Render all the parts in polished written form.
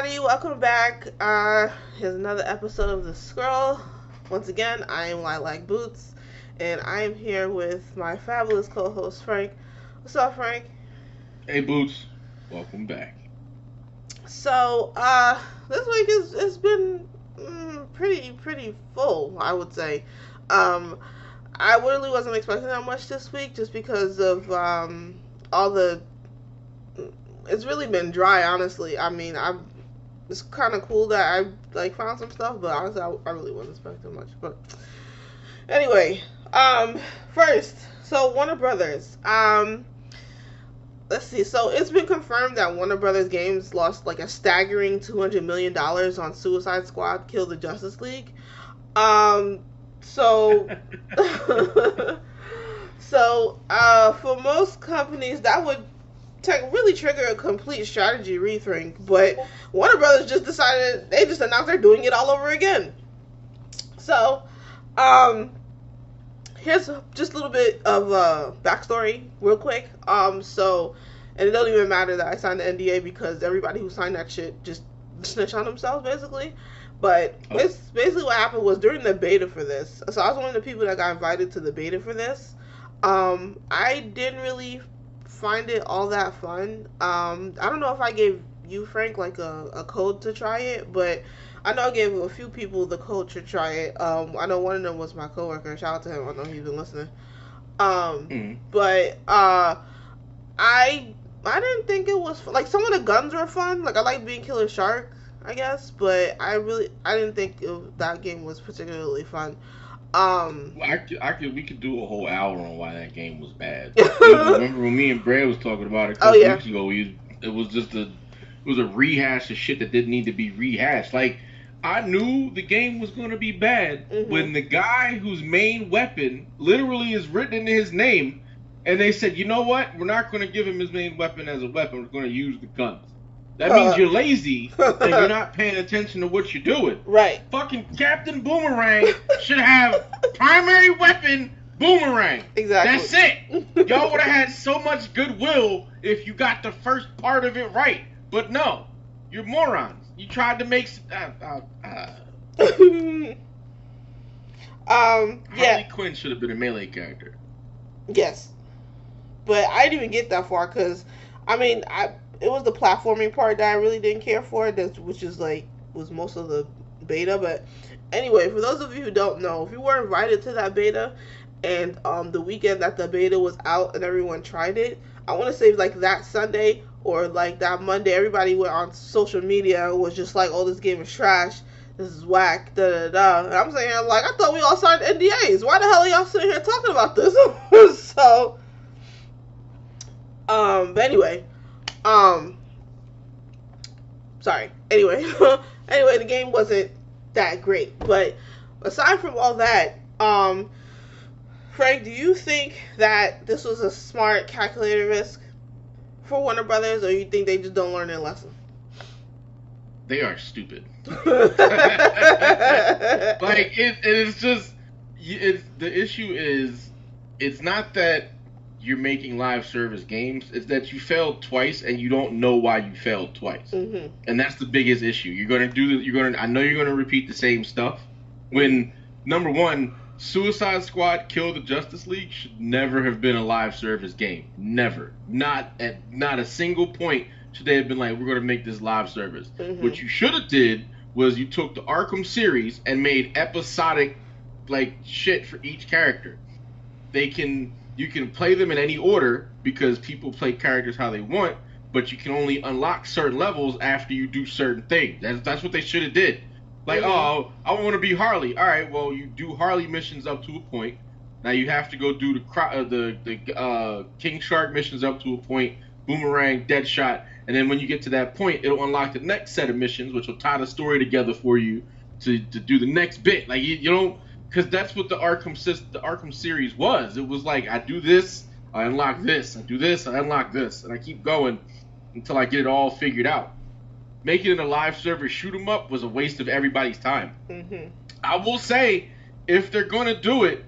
everybody. Welcome back. Here's another episode of The Scroll. Once again, I am Lilac Boots, and I am here with my fabulous co-host Frank. What's up, Frank? Hey Boots, welcome back. So, this week has been pretty full, I would say. Um, I really wasn't expecting that much this week, just because of all the. It's really been dry, honestly. I mean, it's kind of cool that I found some stuff, but honestly, I really wasn't expecting much. But anyway, first, so Warner Brothers. Let's see. So it's been confirmed that Warner Brothers Games lost like a staggering $200 million on Suicide Squad: Kill the Justice League. So, for most companies, that would really trigger a complete strategy rethink. But Warner Brothers just decided, they just announced they're doing it all over again. So, here's just a little bit of backstory, real quick. And it doesn't even matter that I signed the NDA because everybody who signed that shit just snitched on themselves, basically. But basically what happened was during the beta for this. So I was one of the people that got invited to the beta for this. I didn't really find it all that fun. I don't know if I gave you, Frank, like a code to try it, but I know I gave a few people the code to try it. I know one of them was my coworker. Shout out to him. I know he's been listening. But I didn't think it was like, some of the guns were fun. Like, I like being Killer Shark, I guess, but I didn't think that game was particularly fun. We could do a whole hour on why that game was bad. Remember when me and Brad was talking about it a couple weeks ago? It was a rehash of shit that didn't need to be rehashed. Like, I knew the game was going to be bad when the guy whose main weapon literally is written in his name, and they said, you know what? We're not going to give him his main weapon as a weapon. We're going to use the guns. That means you're lazy and you're not paying attention to what you're doing. Right. Fucking Captain Boomerang should have primary weapon Boomerang. Exactly. That's it. Y'all would have had so much goodwill if you got the first part of it right. But no, you're morons. You tried to make Harley Quinn should have been a melee character. Yes. But I didn't even get that far because, I mean, it was the platforming part that I really didn't care for, which is was most of the beta. But anyway, for those of you who don't know, if you were invited to that beta and the weekend that the beta was out and everyone tried it, I want to say that Sunday or that Monday, everybody went on social media and was just like, oh, this game is trash, this is whack, da da da. And I'm saying, I thought we all signed NDAs. Why the hell are y'all sitting here talking about this? So, but anyway, sorry. Anyway, the game wasn't that great. But aside from all that, Frank, do you think that this was a smart, calculated risk for Warner Brothers, or you think they just don't learn their lesson? They are stupid. It's just, the issue is, it's not that you're making live service games, it's that you failed twice and you don't know why you failed twice. And that's the biggest issue. I know you're gonna repeat the same stuff when, number one, Suicide Squad: Kill the Justice League should never have been a live service game. Never. Not a single point should they have been like, we're gonna make this live service. What you should have did was you took the Arkham series and made episodic shit for each character. You can play them in any order because people play characters how they want, but you can only unlock certain levels after you do certain things. That's what they should have did. Oh, I want to be Harley. All right, well, you do Harley missions up to a point. Now you have to go do the King Shark missions up to a point, Boomerang, Deadshot, and then when you get to that point, it'll unlock the next set of missions, which will tie the story together for you to do the next bit. You don't, because that's what the Arkham series was. It was I do this, I unlock this, I do this, I unlock this, and I keep going until I get it all figured out. Making it a live server shoot 'em up was a waste of everybody's time. I will say, if they're going to do it,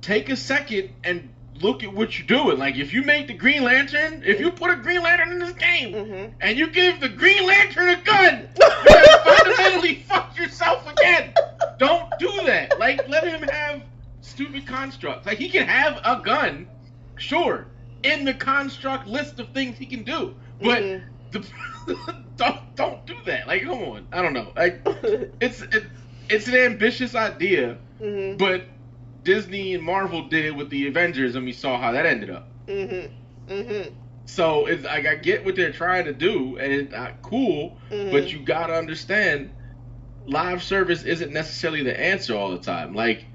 take a second and look at what you're doing. Like, if you make the Green Lantern, if you put a Green Lantern in this game, and you give the Green Lantern a gun, you have fundamentally fucked yourself again. Don't do that. Like, let him have stupid constructs. Like, he can have a gun, sure, in the construct list of things he can do, but don't do that. Like, come on. I don't know. Like, it's an ambitious idea, but Disney and Marvel did it with the Avengers, and we saw how that ended up. So it's like, I get what they're trying to do, and it's cool, but you gotta understand, live service isn't necessarily the answer all the time. Like,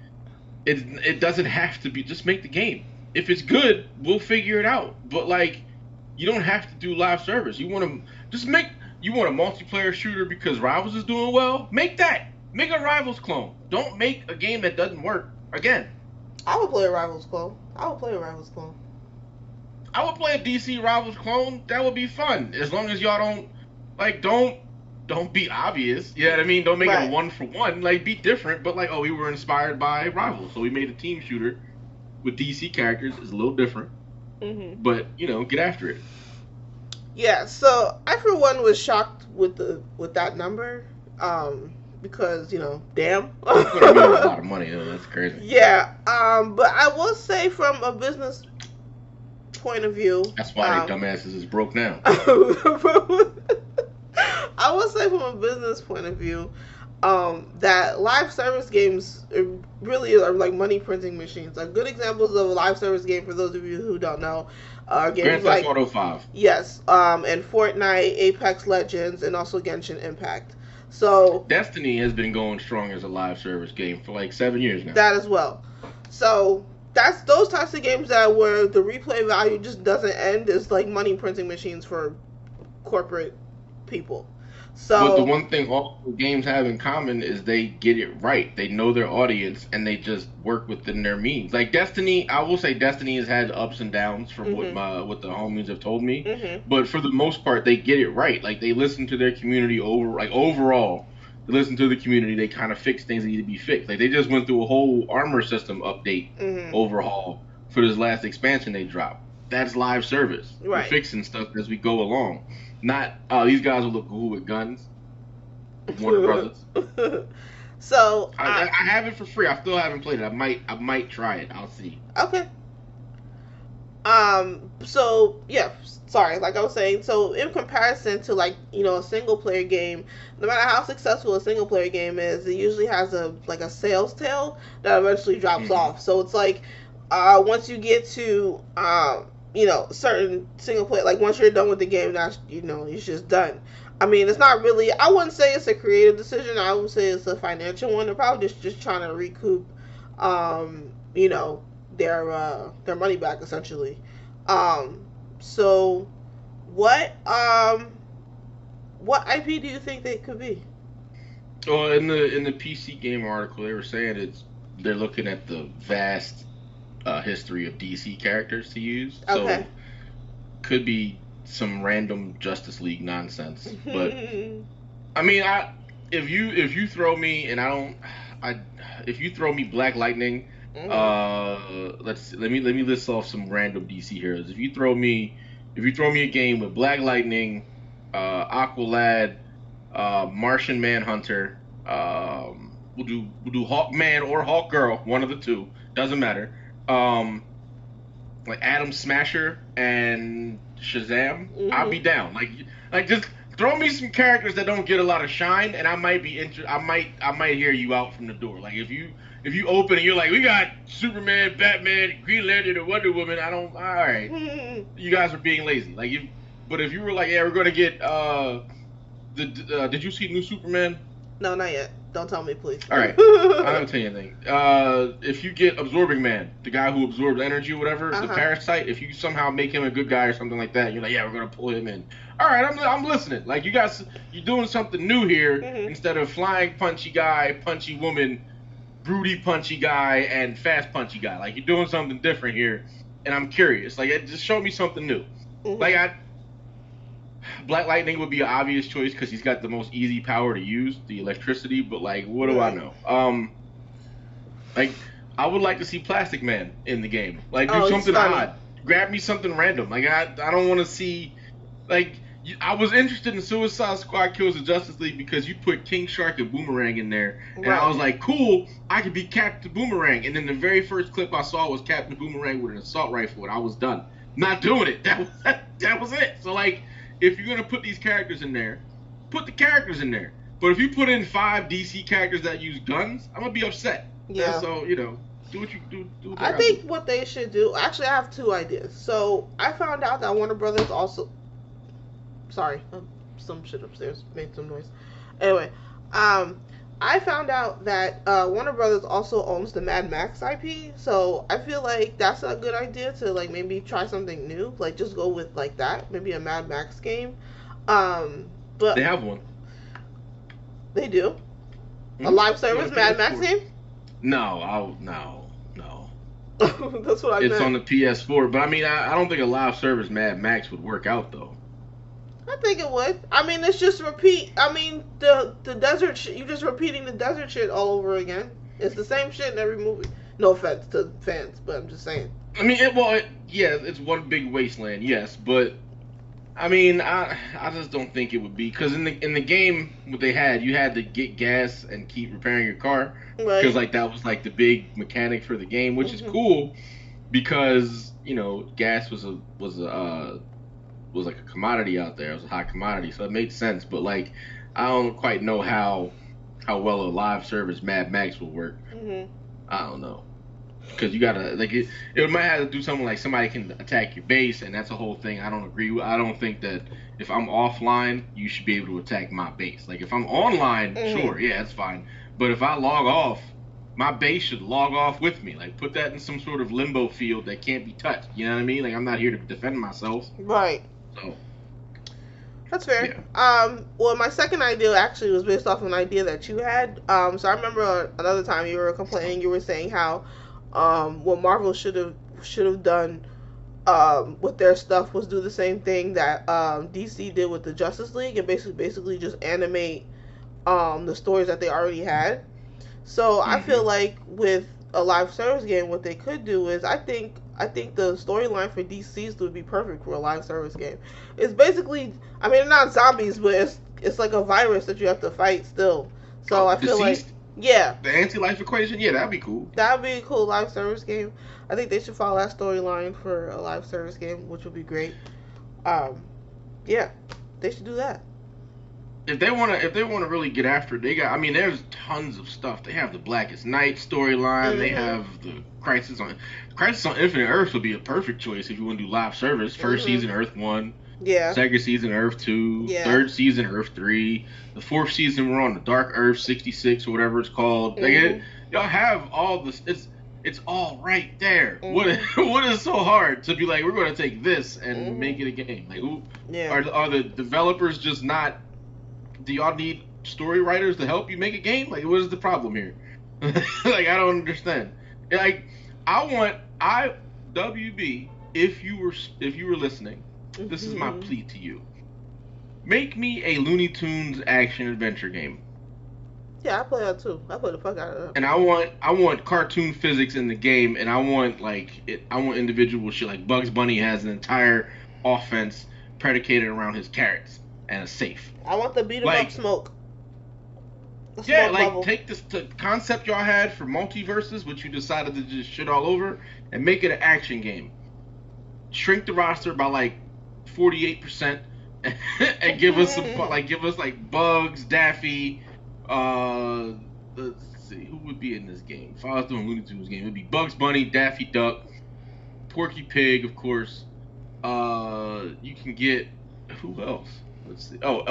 it doesn't have to be. Just make the game. If it's good, we'll figure it out. But like, you don't have to do live service. You want a multiplayer shooter because Rivals is doing well? Make that. Make a Rivals clone. Don't make a game that doesn't work again. I would play a Rivals clone. I would play a DC Rivals clone. That would be fun. As long as y'all don't be obvious. You know what I mean? Don't make it a 1-for-1. Like, be different, but like, oh, we were inspired by Rivals, so we made a team shooter with DC characters. It's a little different. But, get after it. Yeah, so I for one was shocked with that number. Because, damn. It's gonna be a lot of money, though. That's crazy. Yeah, but I will say from a business point of view. That's why they dumbasses is broke now. I will say from a business point of view, that live service games really are like money printing machines. Like, good examples of a live service game, for those of you who don't know, are games Grand Theft Auto 5. Yes, and Fortnite, Apex Legends, and also Genshin Impact. So Destiny has been going strong as a live service game for like 7 years now. That as well. So that's those types of games where the replay value just doesn't end. It's like money printing machines for corporate people. So, but the one thing all games have in common is they get it right. They know their audience, and they just work within their means. Like Destiny, I will say Destiny has had ups and downs from what the homies have told me. But for the most part, they get it right. Like, they listen to their community overall. They listen to the community. They kind of fix things that need to be fixed. Like, they just went through a whole armor system update overhaul for this last expansion they dropped. That's live service. Right. We're fixing stuff as we go along. Not, these guys will look cool with guns. Warner Brothers. So I have it for free. I still haven't played it. I might try it. I'll see. Okay. So yeah, sorry. Like I was saying, so in comparison to a single player game, no matter how successful a single player game is, it usually has a sales tail that eventually drops off. So it's like, once you get to certain single player, like once you're done with the game, that's it's just done. I mean, it's not really. I wouldn't say it's a creative decision. I would say it's a financial one. They're probably just trying to recoup, their money back essentially. So what IP do you think they could be? Well, in the PC game article, they were saying they're looking at the vast history of DC characters to use. Okay. So could be some random Justice League nonsense. But I mean, if you throw me if you throw me Black Lightning, let me list off some random DC heroes. If you throw me a game with Black Lightning, Aqualad, Martian Manhunter, we'll do Hawkman or Hawkgirl, one of the two, doesn't matter. Like Atom Smasher and Shazam, I'll be down. Like just throw me some characters that don't get a lot of shine, and I might be I might hear you out from the door. Like if you open and you're like, we got Superman, Batman, Green Lantern, and Wonder Woman. All right, you guys are being lazy. But if you were like, yeah, we're gonna get did you see new Superman? No, not yet. Don't tell me, please. All right, I don't tell you anything. If you get Absorbing Man, the guy who absorbs energy or whatever, the parasite, if you somehow make him a good guy or something like that, you're like, yeah, we're gonna pull him in. All right, I'm listening. Like, you're doing something new here instead of flying punchy guy, punchy woman, broody punchy guy, and fast punchy guy. Like, you're doing something different here, and I'm curious. Like, just show me something new. Black Lightning would be an obvious choice because he's got the most easy power to use, the electricity. But like, what do I know? I would like to see Plastic Man in the game. Like, do Oh, he's something funny. odd. Grab me something random. Like, I don't want to see. Like, I was interested in Suicide Squad Kills the Justice League because you put King Shark and Boomerang in there, and I Right. was like, cool, I could be Captain Boomerang. And then the very first clip I saw was Captain Boomerang with an assault rifle, and I was done. Not doing it. That was it. So, like, if you're gonna put these characters in there, put the characters in there. But if you put in 5 DC characters that use guns, I'm gonna be upset. Yeah. So do what you do. Do what they I gotta do. think what they should do. Actually, I have two ideas. So I found out that Warner Brothers also. Sorry, some shit upstairs made some noise. Anyway, um, I found out that Warner Brothers also owns the Mad Max IP. So I feel like that's a good idea to like maybe try something new. Like just go with like that, maybe a Mad Max game. Um, They but have one. they do a Mm-hmm. live It's on service the Mad Max PS4. game. No. That's what I It's meant. on the PS4, but I mean, I don't think a live service Mad Max would work out though. I think it would. I mean, it's just repeat. I mean, the desert shit. You're just repeating the desert shit all over again. It's the same shit in every movie. No offense to fans, but I'm just saying. I mean, yeah, it's one big wasteland, yes, but I mean, I just don't think it would be because in the game what they had, you had to get gas and keep repairing your car because Right. like that was like the big mechanic for the game, which is Hmm. cool because gas was like a commodity out there. It was a hot commodity, so it made sense. But like, I don't quite know how well a live service Mad Max will work. Hmm. I don't know because you gotta like it might have to do something like somebody can attack your base, and that's a whole thing. I don't agree with. I don't think that if I'm offline, you should be able to attack my base. Like if I'm online, Hmm. sure, yeah, it's fine. But if I log off, my base should log off with me. Like put that in some sort of limbo field that can't be touched. You know what I mean? Like I'm not here to defend myself. Right. So That's fair. yeah. Well, my second idea actually was based off of an idea that you had. So I remember another time you were complaining. You were saying how, what Marvel should have done, with their stuff was do the same thing that DC did with the Justice League and basically just animate the stories that they already had. So I feel Hmm. like with a live service game, what they could do is I think the storyline for DC's would be perfect for a live service game. It's basically, I mean, not zombies, but it's like a virus that you have to fight still. So Oh, I feel like, deceased. yeah, The anti-life equation. Yeah, that'd be cool. that would be a cool live service game. I think they should follow that storyline for a live service game, which would be great. Um, yeah, they should do that. If they wanna really get after it, they got. I mean, there's tons of stuff. They have the Blackest Night storyline. They Mhm. have the Crisis on Infinite Earth would be a perfect choice if you want to do live service. First Mhm. season Earth 1, Yeah. second season Earth 2, Yeah. third season Earth 3, the fourth season we're on the Dark Earth 66 or whatever it's called. Mhm. Y'all have all this. It's all right there. What Mhm. what is so hard to be like? We're going to take this and make Mhm. it a game. Like, who Yeah. are the developers just not? Do y'all need story writers to help you make a game? Like, what is the problem here? Like, I don't understand. Like, WB, if you were listening, this is my Mhm. plea to you. Make me a Looney Tunes action adventure game, Yeah, I play that too. I play the fuck out of that. and I want cartoon physics in the game, and I want I want individual shit like Bugs Bunny has an entire offense predicated around his carrots and a safe. I want the beat 'em up Like, smoke. The yeah, smoke like bubble. take this concept y'all had for multiverses, which you decided to just shit all over, and make it an action game. Shrink the roster by like 48%, and give us like Bugs, Daffy. Let's see who would be in this game. If I was doing Looney Tunes game, it'd be Bugs Bunny, Daffy Duck, Porky Pig, of course. You can get who else? Let's see. Oh,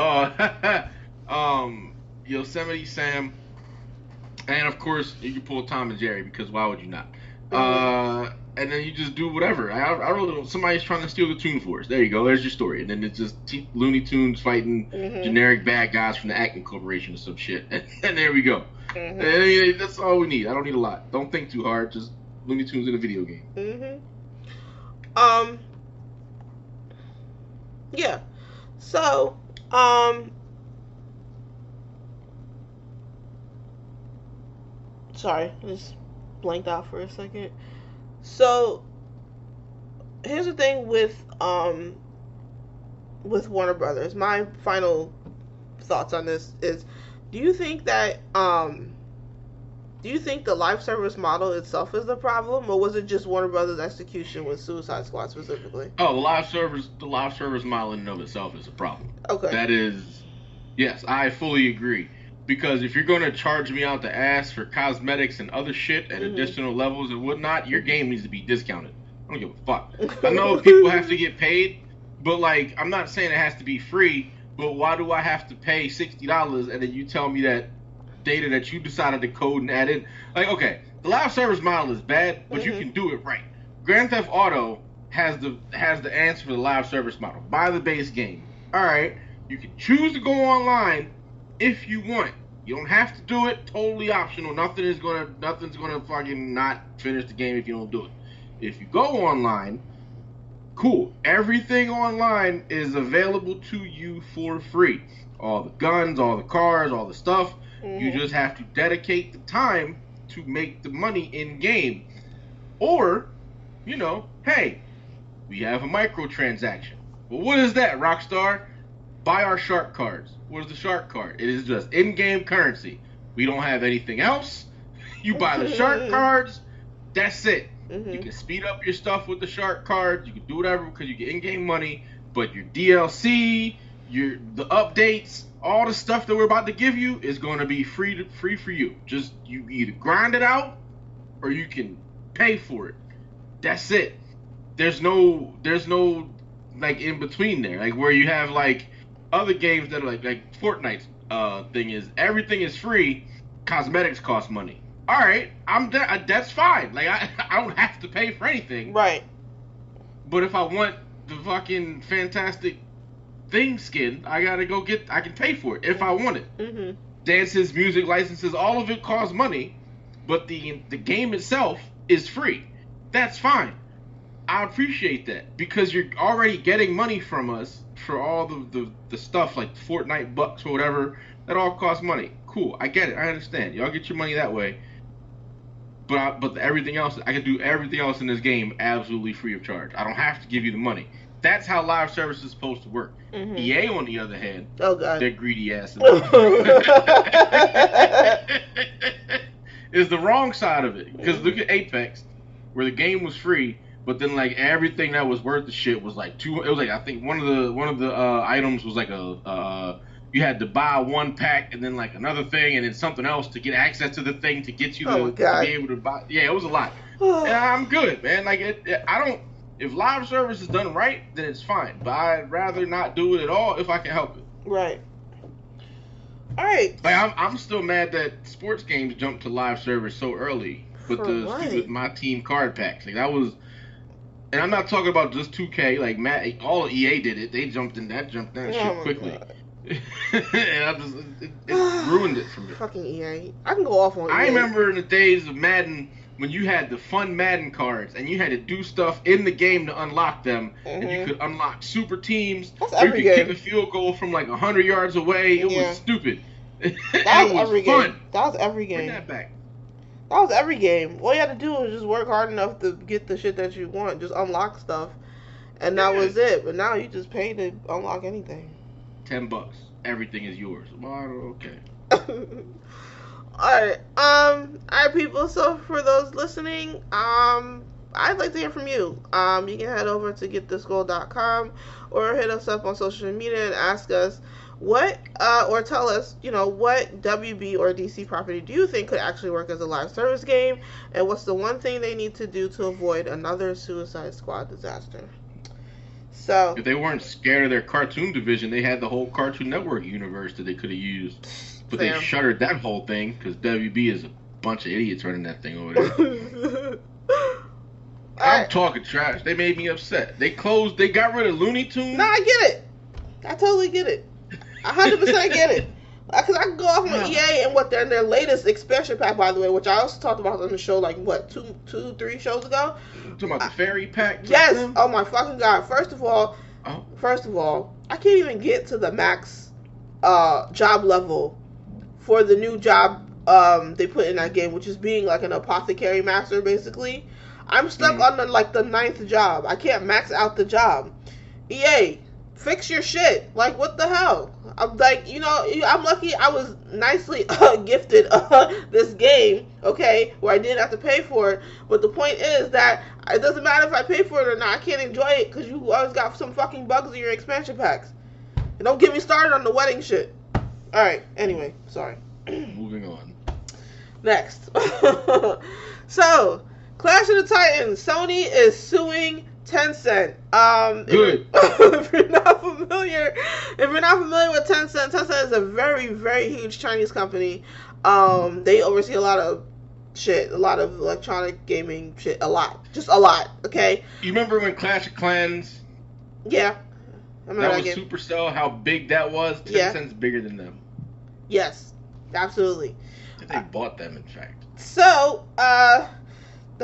Yosemite Sam, and of course you can pull Tom and Jerry because why would you not? Mhm. And then you just do whatever. I really don't. Somebody's trying to steal the Toon Force. There you go. There's your story. And then it's just Looney Tunes fighting Mhm. generic bad guys from the Acme Corporation or some shit. And there we go. Mhm. And that's all we need. I don't need a lot. Don't think too hard. Just Looney Tunes in a video game. Mhm. Um. Yeah. So. Um. Sorry. Just blanked out for a second. So here's the thing with Warner Brothers. My final thoughts on this is: Do you think that do you think the live service model itself is the problem, or was it just Warner Brothers' execution with Suicide Squad specifically? Oh, the live service model in and of itself is a problem. Okay. That is, yes, I fully agree. Because if you're gonna charge me out the ass for cosmetics and other shit and additional levels and whatnot, your game needs to be discounted. I don't give a fuck. I know people have to get paid, but like, I'm not saying it has to be free. But why do I have to pay $60 and then you tell me that data that you decided to code and add in? Like, okay, the live service model is bad, but you can do it right. Grand Theft Auto has the answer for the live service model. Buy the base game. All right, you can choose to go online if you want. You don't have to do it. Totally optional. Nothing's gonna fucking not finish the game if you don't do it. If you go online, cool. Everything online is available to you for free. All the guns, all the cars, all the stuff. You just have to dedicate the time to make the money in game. Or, you know, hey, we have a microtransaction. Well, what is that, Rockstar? Buy our shark cards. What is the shark card? It is just in-game currency. We don't have anything else. You buy the shark cards. That's it. You can speed up your stuff with the shark cards. You can do whatever because you get in-game money. But your DLC, the updates, all the stuff that we're about to give you is going to be free for you. Just you either grind it out or you can pay for it. That's it. There's no like in between there. Like where you have like other games that are like Fortnite's thing is everything is free, cosmetics cost money. All right, that's fine. Like I don't have to pay for anything. Right. But if I want the fucking fantastic thing skin, I can pay for it if I want it. Dances, music licenses, all of it costs money, but the game itself is free. That's fine. I appreciate that because you're already getting money from us for all the stuff like Fortnite bucks or whatever. That all costs money. Cool, I get it. I understand. Y'all get your money that way. But everything else, I can do everything else in this game absolutely free of charge. I don't have to give you the money. That's how live service is supposed to work. EA, on the other hand, they're greedy asses. Is the wrong side of it. Because look at Apex, where the game was free, but then like everything that was worth the shit was like it was like I think one of the items was like you had to buy one pack and then like another thing and then something else to get access to the thing to get you to be able to buy. Yeah, it was a lot. And I'm good, man. Like if live service is done right, then it's fine. But I'd rather not do it at all if I can help it. Right. All right. Like I'm still mad that sports games jumped to live service so early with stupid My Team card packs. Like that was, and I'm not talking about just 2K. Like all of EA did it. They jumped that shit quickly. And it ruined it for me. Fucking EA. I can go off on EA. I remember in the days of Madden when you had the fun Madden cards and you had to do stuff in the game to unlock them, and you could unlock super teams. That's you could kick a field goal from like 100 yards away. It was stupid. That was every fun. game. That was every game. Bring that back. That was every game. All you had to do was just work hard enough to get the shit that you want. Just unlock stuff. And that was it. But now you just pay to unlock anything. $10. Everything is yours. Well, okay. Alright. Alright, people. So for those listening, I'd like to hear from you. You can head over to getthisgoal.com or hit us up on social media and ask us what, or tell us, what WB or DC property do you think could actually work as a live service game, and what's the one thing they need to do to avoid another Suicide Squad disaster. So if they weren't scared of their cartoon division, they had the whole Cartoon Network universe that they could have used. But they shuttered that whole thing because WB is a bunch of idiots running that thing over there. I'm talking trash. They made me upset. They got rid of Looney Tunes. No, I get it. I totally get it. 100% get it. Because I can go off on EA and what their latest expansion pack, by the way, which I also talked about on the show, like, what, 3 shows ago? You talking about the fairy pack? Yes. Oh, my fucking God. First of all, I can't even get to the max job level for the new job they put in that game, which is being like an apothecary master basically. I'm stuck on the ninth job. I can't max out the job. EA, fix your shit. Like, what the hell? I'm like, I'm lucky I was nicely gifted this game, okay, where I didn't have to pay for it. But the point is that it doesn't matter if I pay for it or not. I can't enjoy it because you always got some fucking bugs in your expansion packs. And don't get me started on the wedding shit. Alright, anyway, sorry. Moving on. Next. So, Clash of the Titans. Sony is suing Tencent. Good. If you're not familiar with Tencent, Tencent is a very, very huge Chinese company. They oversee a lot of shit, a lot of electronic gaming shit, just a lot. Okay. You remember when Clash of Clans? Yeah. That was Supercell. How big that was? Tencent's bigger than them. Yes, absolutely. They bought them, in fact. So, the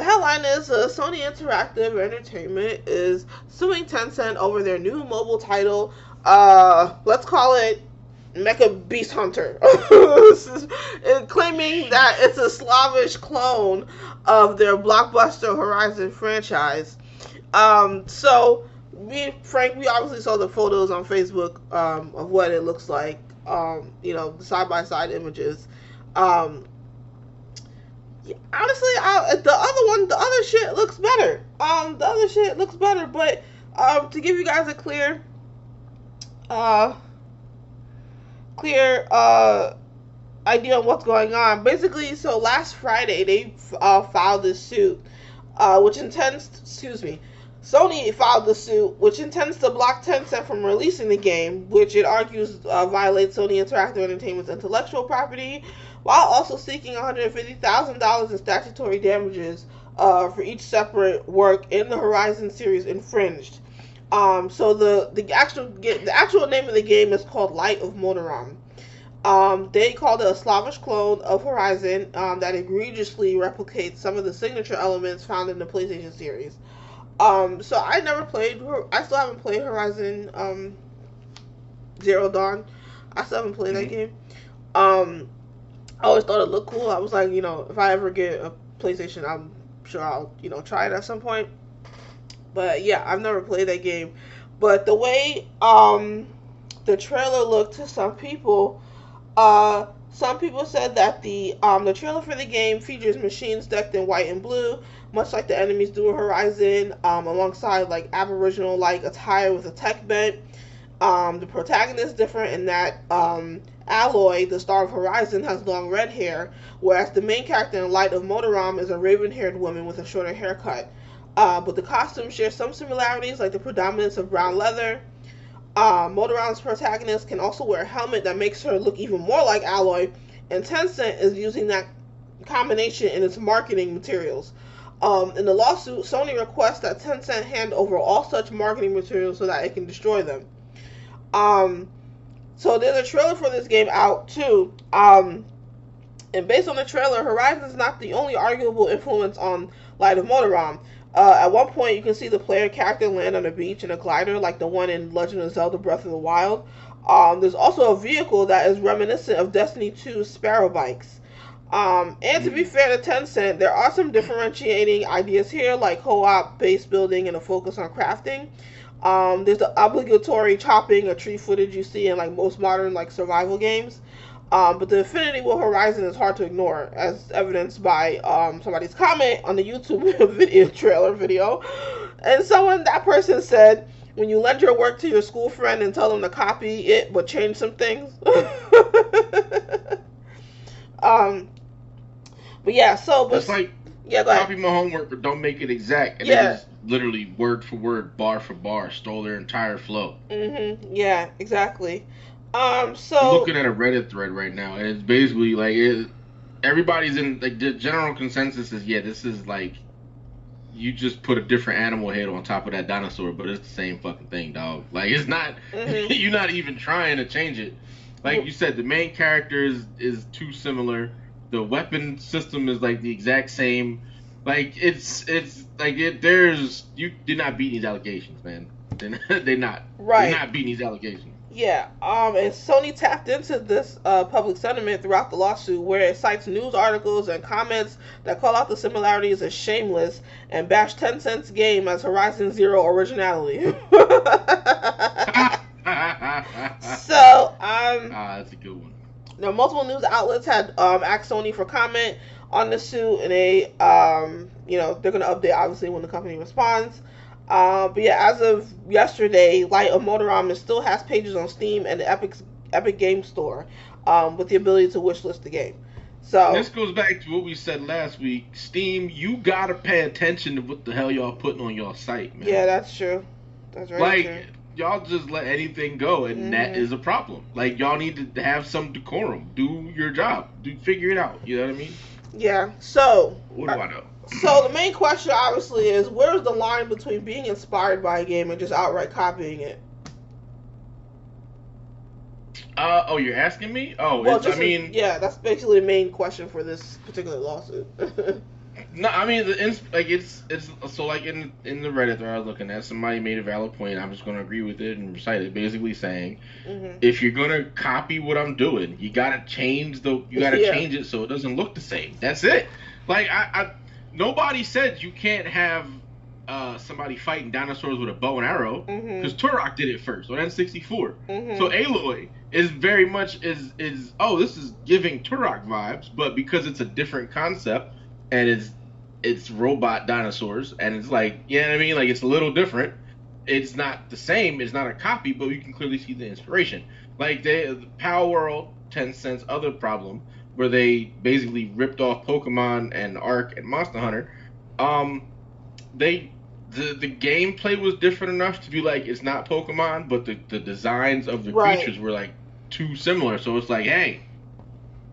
headline is Sony Interactive Entertainment is suing Tencent over their new mobile title. Let's call it Mecha Beast Hunter. Claiming that it's a Slavish clone of their blockbuster Horizon franchise. So, we obviously saw the photos on Facebook of what it looks like. The side-by-side images. Honestly, the other shit looks better. But to give you guys a clear idea of what's going on. Basically, so last Friday they filed this suit, Sony filed the suit, which intends to block Tencent from releasing the game, which it argues violates Sony Interactive Entertainment's intellectual property, while also seeking $150,000 in statutory damages for each separate work in the Horizon series infringed. So the actual name of the game is called Light of Motoram. They called it a Slavish clone of Horizon that egregiously replicates some of the signature elements found in the PlayStation series. So I still haven't played Horizon Zero Dawn. I still haven't played that game. I always thought it looked cool. I was like, if I ever get a PlayStation, I'm sure I'll, try it at some point. But yeah, I've never played that game. But the way the trailer looked to some people said that the trailer for the game features machines decked in white and blue, much like the enemies do in Horizon, alongside like Aboriginal like attire with a tech bent. The protagonist is different in that Aloy, the star of Horizon, has long red hair, whereas the main character in Light of Motoram is a raven-haired woman with a shorter haircut. But the costumes share some similarities, like the predominance of brown leather. Motoram's protagonist can also wear a helmet that makes her look even more like Aloy, and Tencent is using that combination in its marketing materials. In the lawsuit, Sony requests that Tencent hand over all such marketing materials so that it can destroy them. So there's a trailer for this game out too. And based on the trailer, Horizon is not the only arguable influence on Light of Motoram. At one point, you can see the player character land on a beach in a glider like the one in Legend of Zelda Breath of the Wild. There's also a vehicle that is reminiscent of Destiny 2's Sparrow Bikes. And to be fair to Tencent, there are some differentiating ideas here, like co-op base building and a focus on crafting. There's the obligatory chopping of tree footage you see in like most modern like survival games. But the affinity with Horizon is hard to ignore, as evidenced by somebody's comment on the YouTube trailer video. And that person said, when you lend your work to your school friend and tell them to copy it but change some things. But yeah, it's like, yeah, go ahead. Copy my homework but don't make it exact. And they just literally word for word, bar for bar, stole their entire flow. Yeah, exactly. So I'm looking at a Reddit thread right now, and it's basically like everybody's in like the general consensus is this is like you just put a different animal head on top of that dinosaur, but it's the same fucking thing, dog. Like it's not you're not even trying to change it. Like you said, the main character is too similar. The weapon system is like the exact same. Like it's like you're not beating these allegations, man. They're not. Right. You're not beating these allegations. Yeah, and Sony tapped into this public sentiment throughout the lawsuit, where it cites news articles and comments that call out the similarities as shameless and bash Tencent's game as Horizon Zero originality. So, that's a good one. now multiple news outlets had asked Sony for comment on the suit, and they, they're going to update obviously when the company responds. But yeah, as of yesterday, Light of Motorom still has pages on Steam and the Epic Game Store, with the ability to wishlist the game. So this goes back to what we said last week. Steam, you gotta pay attention to what the hell y'all putting on your site, man. Yeah, that's true. That's very like, true. Y'all just let anything go, and that is a problem. Like, y'all need to have some decorum. Do your job. Figure it out. You know what I mean? Yeah. So what do I know? So the main question, obviously, is where's the line between being inspired by a game and just outright copying it? You're asking me? Oh, well, yeah, that's basically the main question for this particular lawsuit. No, I mean, it's so like in the Reddit thread I was looking at, somebody made a valid point. I'm just gonna agree with it and recite it, basically saying, if you're gonna copy what I'm doing, you gotta change change it so it doesn't look the same. That's it. Like nobody said you can't have somebody fighting dinosaurs with a bow and arrow, because Turok did it first on N64. So Aloy is very much is this is giving Turok vibes, but because it's a different concept and it's robot dinosaurs, and it's like, you know what I mean, like, it's a little different. It's not the same. It's not a copy, but you can clearly see the inspiration. Like the Power World, Tencent's other problem, where they basically ripped off Pokemon and Ark and Monster Hunter. The gameplay was different enough to be like, it's not Pokemon, but the designs of the creatures were like too similar. So it's like, hey,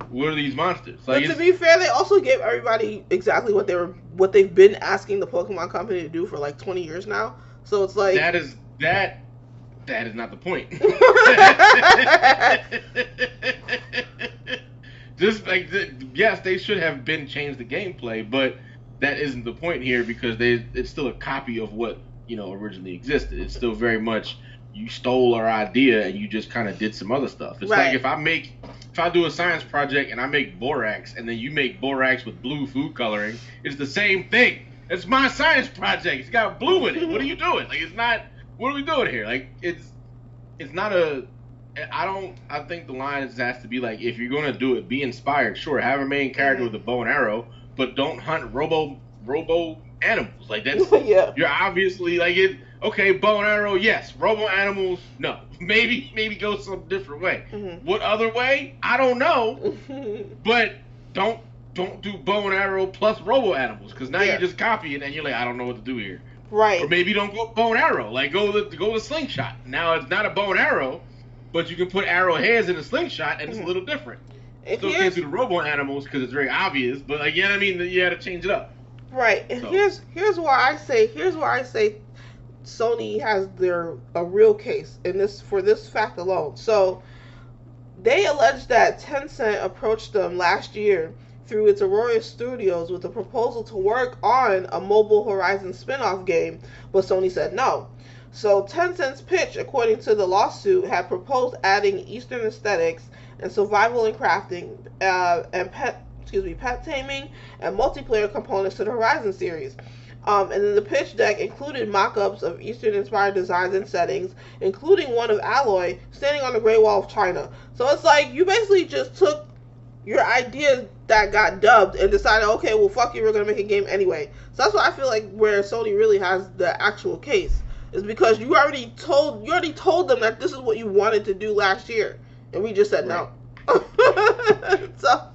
what are these monsters? Like, but to be fair, they also gave everybody exactly what they've been asking the Pokemon company to do for like 20 years now. So it's like that is not the point. Just like yes, they should have been changed the gameplay, but that isn't the point here, because it's still a copy of what originally existed. It's still very much, you stole our idea and you just kind of did some other stuff. It's like if I do a science project and I make borax, and then you make borax with blue food coloring, it's the same thing. It's my science project. It's got blue in it. What are you doing? Like, it's not. What are we doing here? Like, it's not a. I think the line has to be like, if you're gonna do it, be inspired. Sure, have a main character with a bow and arrow, but don't hunt robo animals. Like, that's You're obviously like it. Okay, bow and arrow, yes. Robo animals, no. Maybe go some different way. What other way? I don't know. But don't do bow and arrow plus robo animals, because now you're just copying and you're like, I don't know what to do here. Right. Or maybe don't go bow and arrow. Like, go the slingshot. Now it's not a bow and arrow, but you can put arrowheads in a slingshot, and it's a little different. Still can't do the robo animals because it's very obvious, but like, I mean, you got to change it up. Right. And here's where I say Sony has a real case for this fact alone. So they allege that Tencent approached them last year through its Aurora Studios with a proposal to work on a mobile Horizon spin-off game, but Sony said no. So Tencent's pitch, according to the lawsuit, had proposed adding Eastern aesthetics and survival and crafting and pet taming and multiplayer components to the Horizon series. And then the pitch deck included mock-ups of Eastern-inspired designs and settings, including one of Aloy standing on the Great Wall of China. So it's like, you basically just took your idea that got dubbed and decided, okay, well, fuck you, we're going to make a game anyway. So that's why I feel like where Sony really has the actual case, is because you already told them that this is what you wanted to do last year, and we just said no. So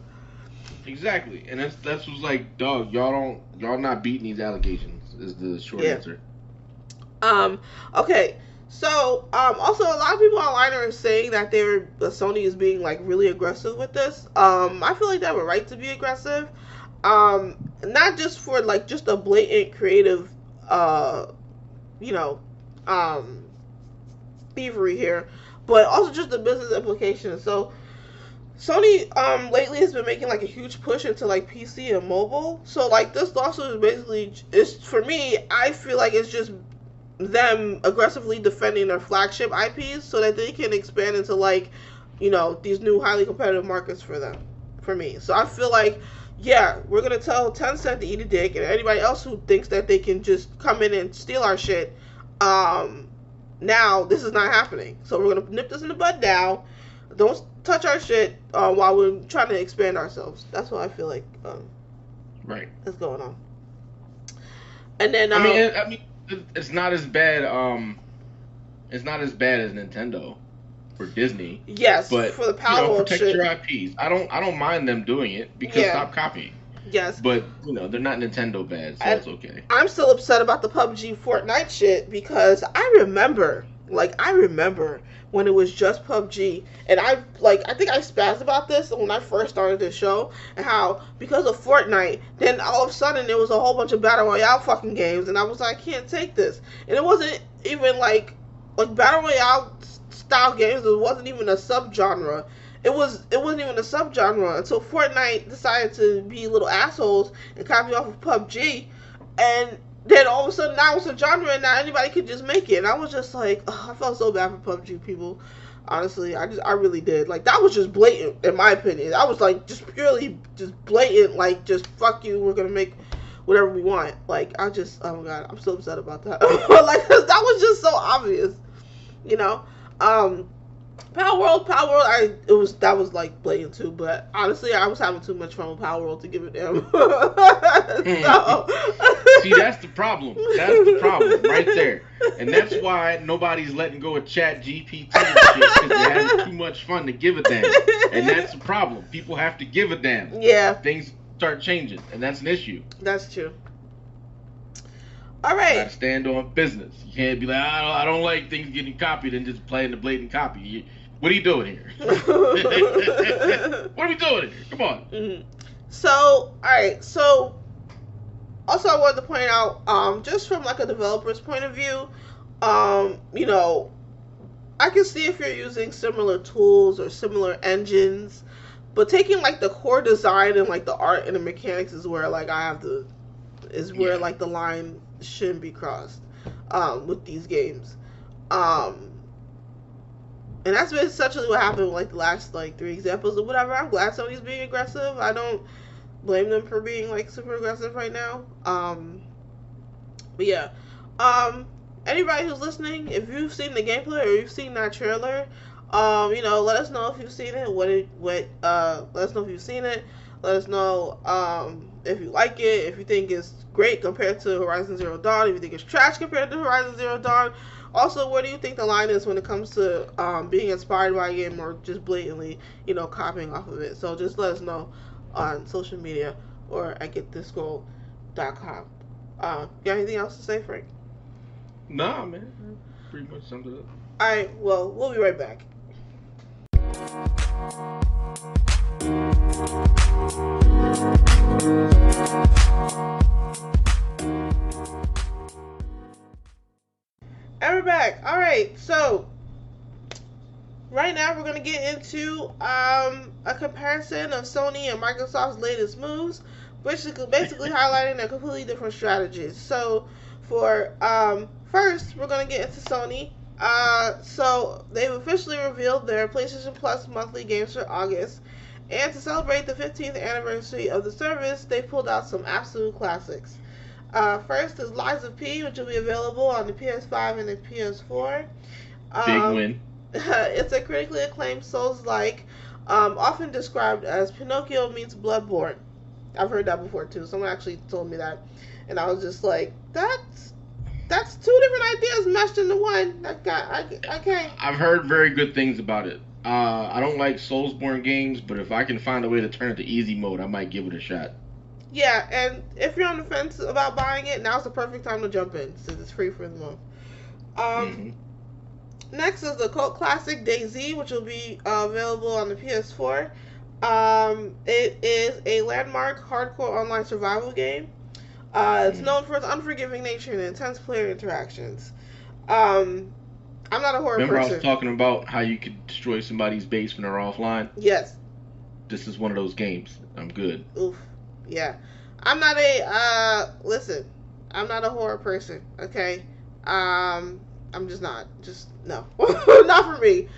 exactly, and that's what's like, dog, y'all not beating these allegations is the short answer. Okay. So, also a lot of people online are saying that Sony is being like really aggressive with this. I feel like they have a right to be aggressive. Not just for like just a blatant creative, thievery here, but also just the business implications. So, Sony lately has been making like a huge push into like PC and mobile. So like this lawsuit is basically for me, I feel like it's just them aggressively defending their flagship IPs so that they can expand into like, these new highly competitive markets for them, for me. So I feel like, yeah, we're gonna tell Tencent to eat a dick, and anybody else who thinks that they can just come in and steal our shit. Now this is not happening. So we're gonna nip this in the bud now. Don't touch our shit while we're trying to expand ourselves. That's what I feel like. Right. Is going on. And then I mean, it's not as bad. It's not as bad as Nintendo or Disney. Yes, but for the Power World protect shit. your IPs. I don't mind them doing it because stop copying. Yes. But they're not Nintendo bad, so it's okay. I'm still upset about the PUBG Fortnite shit because I remember when it was just PUBG, and I think I spazzed about this when I first started this show, and how because of Fortnite, then all of a sudden there was a whole bunch of Battle Royale fucking games, and I was like, I can't take this. And it wasn't even like Battle Royale style games, it wasn't even a subgenre. It wasn't even a subgenre until Fortnite decided to be little assholes and copy off of PUBG, and then all of a sudden now it's a genre and now anybody could just make it. And I was just like, I felt so bad for PUBG people. Honestly, I really did. Like, that was just blatant, in my opinion. That was like just purely just blatant, like just fuck you, we're gonna make whatever we want. Like, oh my god, I'm so upset about that. Like, that was just so obvious, Power World, that was like blatant too, but honestly, I was having too much fun with Power World to give a damn. See, that's the problem. That's the problem right there, and that's why nobody's letting go of Chat GPT because they're having too much fun to give a damn, and that's the problem. People have to give a damn. Yeah. Things start changing, and that's an issue. That's true. All right. You gotta stand on business. You can't be like, I don't like things getting copied and just playing the blatant copy. What are you doing here? What are we doing here? Come on. Mm-hmm. So, all right. So, also I wanted to point out, just from like a developer's point of view, I can see if you're using similar tools or similar engines, but taking like the core design and like the art and the mechanics is where like like the line shouldn't be crossed with these games. And that's been essentially what happened with like the last like 3 examples or whatever. I'm glad Sony's being aggressive. I don't blame them for being like super aggressive right now. But yeah. Anybody who's listening, if you've seen the gameplay or you've seen that trailer, let us know if you've seen it. Let us know if you've seen it. Let us know if you like it, if you think it's great compared to Horizon Zero Dawn, if you think it's trash compared to Horizon Zero Dawn. Also, where do you think the line is when it comes to being inspired by a game or just blatantly, copying off of it? So just let us know on social media or at getthisgoal.com. You got anything else to say, Frank? Nah, man. Pretty much summed it up. Alright, well, we'll be right back. And we're back. Alright, so right now we're going to get into a comparison of Sony and Microsoft's latest moves, basically highlighting their completely different strategies. So for first, we're going to get into Sony. So they've officially revealed their PlayStation Plus monthly games for August, and to celebrate the 15th anniversary of the service, they pulled out some absolute classics. First is Lies of P, which will be available on the PS5 and the PS4. Big win. It's a critically acclaimed Souls-like, often described as Pinocchio meets Bloodborne. I've heard that before too. Someone actually told me that, and I was just like, that's 2 different ideas meshed into one. I can't. I've heard very good things about it. I don't like Soulsborne games, but if I can find a way to turn it to easy mode, I might give it a shot. Yeah, and if you're on the fence about buying it, now's the perfect time to jump in since it's free for the month. Next is the cult classic DayZ, which will be available on the PS4. It is a landmark hardcore online survival game. It's known for its unforgiving nature and intense player interactions. I'm not a horror person. Remember I was talking about how you could destroy somebody's base when they're offline? Yes. This is one of those games. I'm good. Oof. Yeah. I'm not a horror person, okay? I'm just not. Just no, not for me.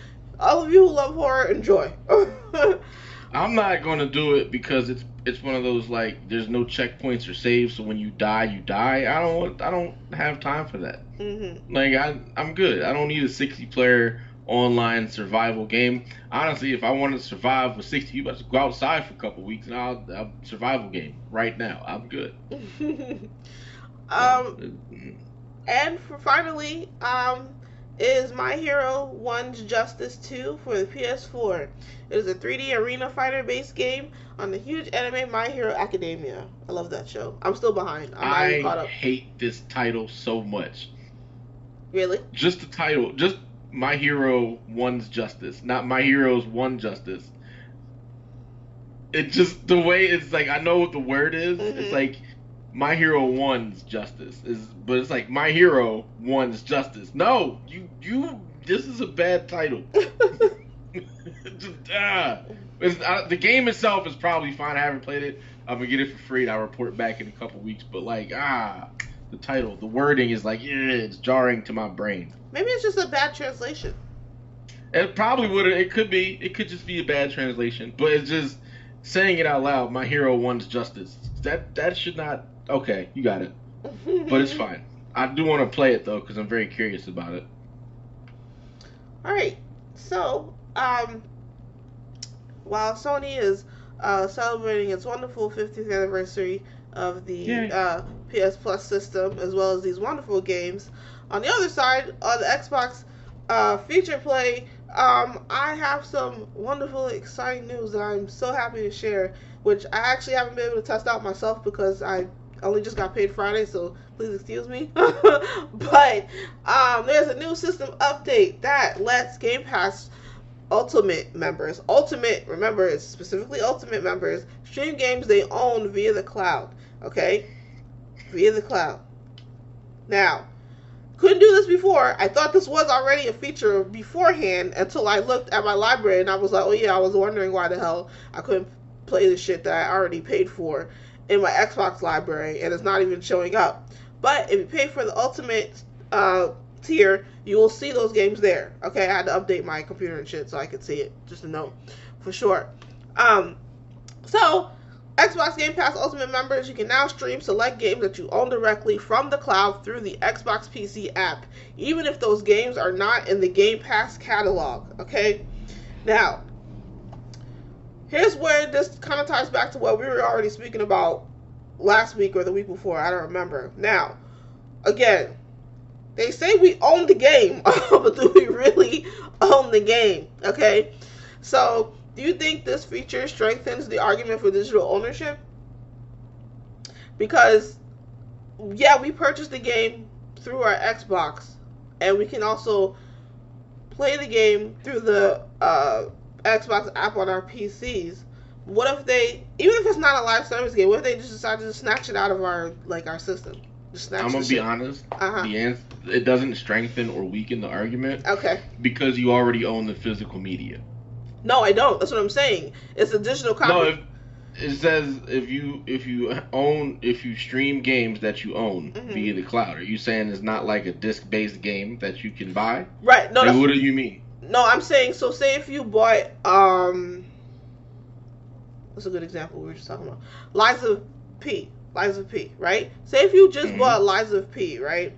All of you who love horror, enjoy. I'm not gonna do it because it's one of those like there's no checkpoints or saves, so when you die, you die. I don't have time for that. hmm Like I'm good. I don't need a 60 player online survival game. Honestly, if I want to survive with 60, you must go outside for a couple weeks and I'll survival game right now. I'm good. So, um, and for finally, is My Hero One's Justice 2 for the PS4. It is a 3D arena fighter based game on the huge anime My Hero Academia. I love that show. I'm still behind. I'm not even I caught up. hate this title so much. Really? Just the title, just My Hero One's Justice, not My Hero's One Justice. It just the way it's like I know what the word is. It's hmm like My Hero One's Justice is, but it's like My Hero One's Justice. No, you. This is a bad title. Just, the game itself is probably fine. I haven't played it. I'm gonna get it for free and I'll report back in a couple weeks. But like the title, the wording is like it's jarring to my brain. Maybe it's just a bad translation. It probably would. It could be. It could just be a bad translation. But it's just saying it out loud. My hero wants justice. That should not. Okay, you got it. But it's fine. I do want to play it though because I'm very curious about it. All right. So, while Sony is celebrating its wonderful 50th anniversary of the Yeah. PS Plus system, as well as these wonderful games, on the other side, on the Xbox feature play, I have some wonderful, exciting news that I'm so happy to share, which I actually haven't been able to test out myself because I only just got paid Friday, so please excuse me. But there's a new system update that lets Game Pass Ultimate members, Ultimate, remember, it's specifically Ultimate members, stream games they own via the cloud. Okay? Via the cloud. Now, couldn't do this before. I thought this was already a feature beforehand until I looked at my library and I was like, oh yeah, I was wondering why the hell I couldn't play the shit that I already paid for in my Xbox library and it's not even showing up. But if you pay for the Ultimate tier, you will see those games there. Okay, I had to update my computer and shit so I could see it. Just a note, for sure. So Xbox Game Pass Ultimate members, you can now stream select games that you own directly from the cloud through the Xbox PC app, even if those games are not in the Game Pass catalog. Okay, now here's where this kind of ties back to what we were already speaking about last week or the week before. I don't remember. Now, again, they say we own the game, but do we really own the game? Okay, so do you think this feature strengthens the argument for digital ownership? Because, yeah, we purchased the game through our Xbox, and we can also play the game through the Xbox app on our PCs. What if they, even if it's not a live service game, what if they just decide to just snatch it out of our system? Just snatch I'm the gonna be shit. honest. Uh-huh. The answer, it doesn't strengthen or weaken the argument Okay. because you already own the physical media. No, I don't. That's what I'm saying. It's a digital copy. No, it says if you stream games that you own via the cloud. Are you saying it's not like a disc based game that you can buy? Right. No, Like, what do you mean? no, I'm saying, so say if you bought what's a good example we were just talking about? Lies of P, right? Say if you just bought Lies of P, right?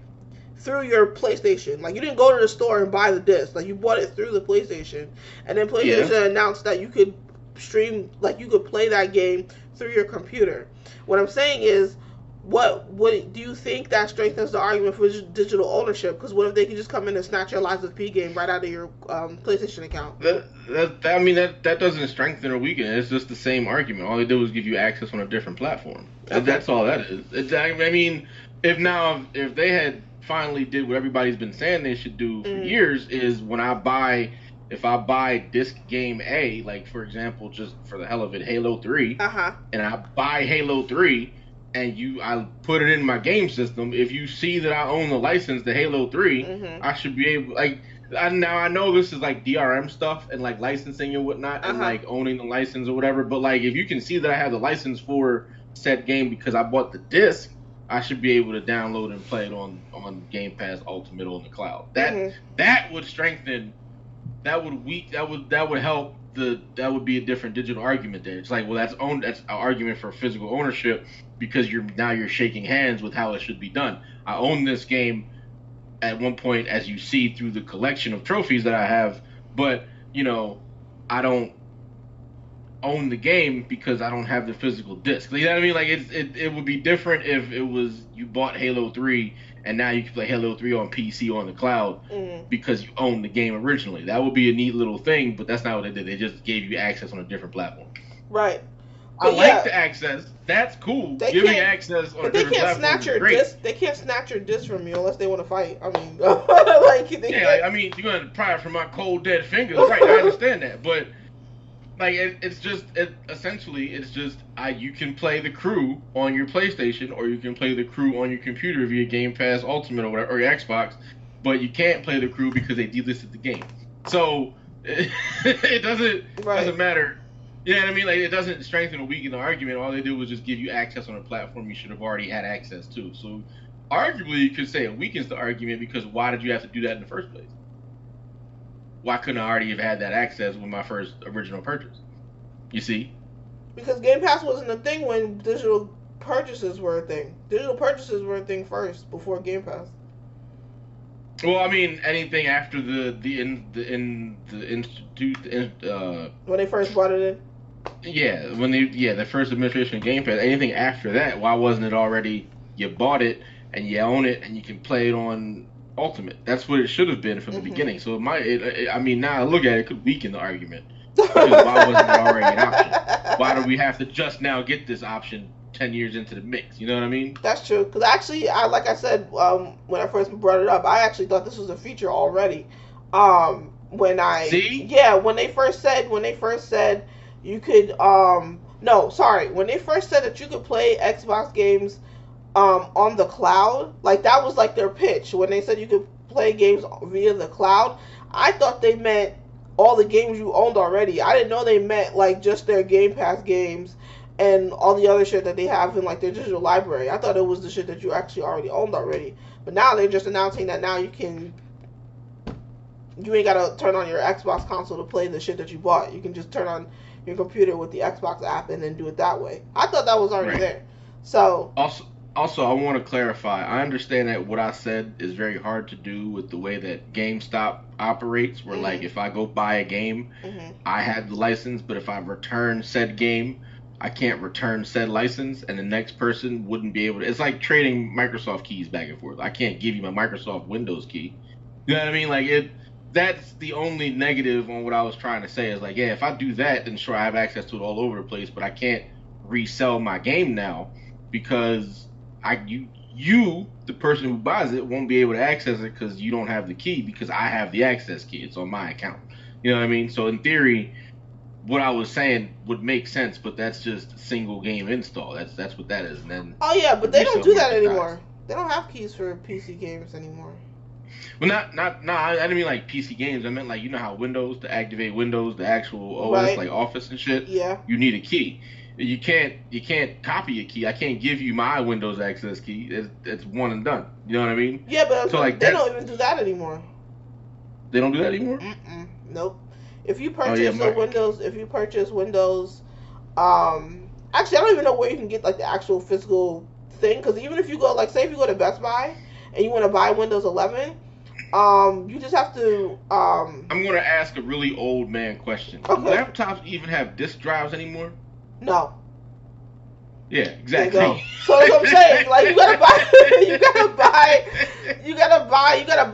Through your PlayStation. Like, you didn't go to the store and buy the disc. Like, you bought it through the PlayStation. And then PlayStation announced that you could stream, like, you could play that game through your computer. What I'm saying is, what do you think that strengthens the argument for digital ownership? Because what if they could just come in and snatch your Lies of P game right out of your PlayStation account? That doesn't strengthen or weaken it. It's just the same argument. All they did was give you access on a different platform. Okay. That's all that is. I mean, if they had finally did what everybody's been saying they should do for years, is if I buy disc game A, like for example, just for the hell of it, Halo 3, and I buy Halo 3, and I put it in my game system. If you see that I own the license to Halo 3, I should be able, like, now I know this is like DRM stuff and like licensing and whatnot, and like owning the license or whatever. But like, if you can see that I have the license for said game because I bought the disc, I should be able to download and play it on Game Pass Ultimate on the cloud. Mhm. That would strengthen. That would help that would be a different digital argument there. It's like, well, that's an argument for physical ownership because you're shaking hands with how it should be done. I own this game at one point, as you see through the collection of trophies that I have, but I don't own the game because I don't have the physical disc. You know what I mean? Like it would be different if it was you bought Halo 3 and now you can play Halo 3 on PC on the cloud because you own the game originally. That would be a neat little thing, but that's not what they did. They just gave you access on a different platform. Right. I like the access. That's cool. Giving access on a different platform is great. They can't snatch your disc from you unless they want to fight. I mean, I mean, you're gonna pry it from my cold dead fingers, right? I understand that, but like it's just you can play the Crew on your PlayStation or you can play the Crew on your computer via Game Pass Ultimate or whatever, or your Xbox, but you can't play the Crew because they delisted the game. So it doesn't matter. You know what I mean? Like, it doesn't strengthen or weaken the argument. All they did was just give you access on a platform you should have already had access to. So arguably you could say it weakens the argument because why did you have to do that in the first place? Why couldn't I already have had that access with my first original purchase? You see? Because Game Pass wasn't a thing when digital purchases were a thing. Digital purchases were a thing first before Game Pass. Well, I mean, anything after the institute when they first brought it in. Yeah, the first administration of Game Pass. Anything after that, why wasn't it already? You bought it and you own it and you can play it on Ultimate. That's what it should have been from the beginning. So now I look at it, it could weaken the argument. Because why wasn't it already an option? Why do we have to just now get this option 10 years into the mix? You know what I mean? That's true. Because actually, like I said, when I first brought it up, I actually thought this was a feature already. When they first said you could when they first said that you could play Xbox games on the cloud, like that was like their pitch when they said you could play games via the cloud. I thought they meant all the games you owned already. I didn't know they meant like just their Game Pass games and all the other shit that they have in like their digital library. I thought it was the shit that you actually already owned already. But now they're just announcing that now you ain't gotta turn on your Xbox console to play the shit that you bought. You can just turn on your computer with the Xbox app and then do it that way. I thought that was already there. So Also, I want to clarify. I understand that what I said is very hard to do with the way that GameStop operates, where like if I go buy a game, I have the license, but if I return said game, I can't return said license, and the next person wouldn't be able to. It's like trading Microsoft keys back and forth. I can't give you my Microsoft Windows key. You know what I mean? Like that's the only negative on what I was trying to say is like, yeah, if I do that, then sure I have access to it all over the place, but I can't resell my game now because you, the person who buys it, won't be able to access it because you don't have the key because I have the access key. It's on my account. You know what I mean? So in theory, what I was saying would make sense, but that's just single game install. That's what that is. And then but they don't do that anymore. They don't have keys for PC games anymore. Well, I didn't mean like PC games. I meant like how Windows, to activate Windows, the actual OS like Office and shit. Yeah. You need a key. You can't copy a key. I can't give you my Windows access key. It's one and done. You know what I mean? Yeah, but so like they don't even do that anymore. They don't do that anymore? Nope. If you purchase Windows, actually I don't even know where you can get like the actual physical thing, because even if you go say if you go to Best Buy and you want to buy Windows 11, you just have to I'm going to ask a really old man question. Okay. Do laptops even have disk drives anymore? No. Yeah, exactly. So that's what I'm saying. Like you gotta buy.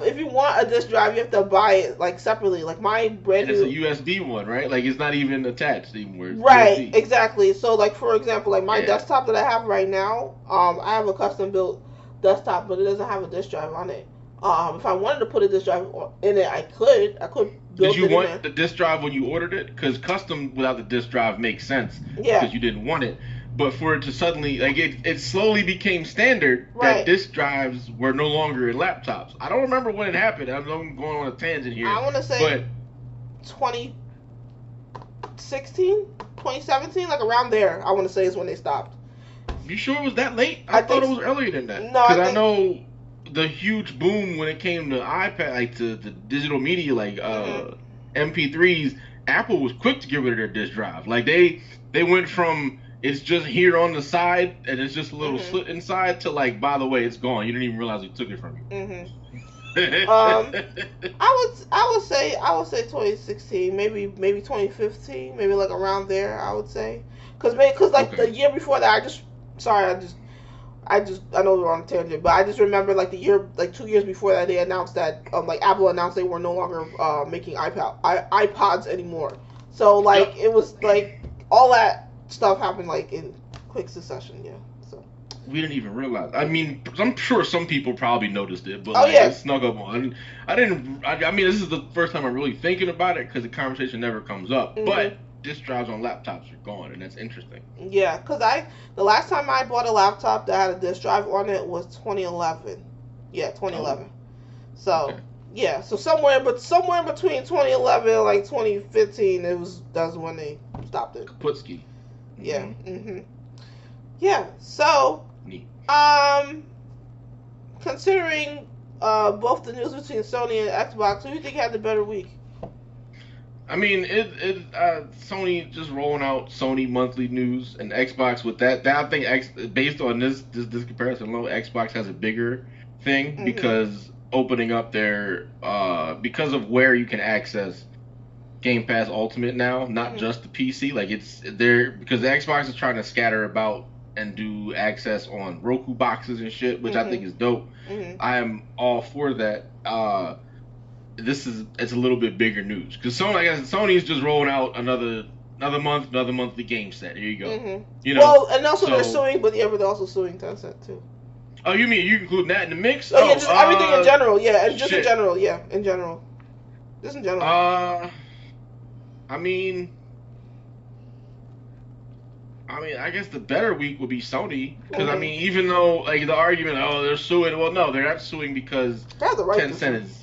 If you want a disk drive, you have to buy it like separately. Like my brand new. It's a USB one, right? Like it's not even attached anymore. Right. USB. Exactly. So like for example, like my desktop that I have right now, I have a custom built desktop, but it doesn't have a disk drive on it. If I wanted to put a disk drive in it, I could. Did you want the disk drive when you ordered it? Because custom without the disk drive makes sense. Yeah. Because you didn't want it. But for it to suddenly, like it slowly became standard that disk drives were no longer in laptops. I don't remember when it happened. I'm going on a tangent here. I want to say 2016, 2017, like around there, I want to say is when they stopped. You sure it was that late? I I thought think it was earlier than that. no, I Because I think. know the huge boom when it came to iPad, like to the digital media, like Mhm. MP3s. Apple was quick to get rid of their disk drive. Like they went from it's just here on the side and it's just a little Mhm. slit inside to like, by the way, it's gone. You didn't even realize they took it from Mhm. you. Um, I would say 2016, maybe 2015, maybe like around there. I would say, cause like the Okay. year before that, I know we're on a tangent, but I just remember like the year, like 2 years before that, they announced that like Apple announced they were no longer making iPods anymore. So like Yep. it was like all that stuff happened like in quick succession. Yeah. So. We didn't even realize. I mean, I'm sure some people probably noticed it, but Oh like yeah. it snuck up on. I didn't. I mean, this is the first time I'm really thinking about it because the conversation never comes up. Mhm. But disk drives on laptops are gone, and that's interesting. Yeah, cause the last time I bought a laptop that had a disk drive on it was 2011. Yeah, Oh, 2011. So okay. yeah, so somewhere between 2011 and like 2015, that's when they stopped it. Kaputski. Yeah. Mm-hmm. Yeah. So Neat. um, considering both the news between Sony and Xbox, who do you think had the better week? I mean, Sony just rolling out Sony monthly news and Xbox with that. That I think based on this comparison alone, Xbox has a bigger thing Mhm. because opening up their because of where you can access Game Pass Ultimate now, not Mhm. just the PC. Like it's there because the Xbox is trying to scatter about and do access on Roku boxes and shit, which I think Mhm. is dope. Mhm. I am all for that. It's a little bit bigger news because Sony, I guess Sony's just rolling out another monthly game set. Here you go. Mhm. You know. Well, and also they're So, suing, but yeah, but they're also suing Tencent too. oh, you mean you include that in the mix? Oh yeah, just everything in general. Yeah, and just in Shit. general. Yeah, in general. Just in general. Uh, I mean, I guess the better week would be Sony because I Mhm. mean, even though like the argument, oh, they're suing. Well, no, they're not suing because They have the right to Tencent sue. is.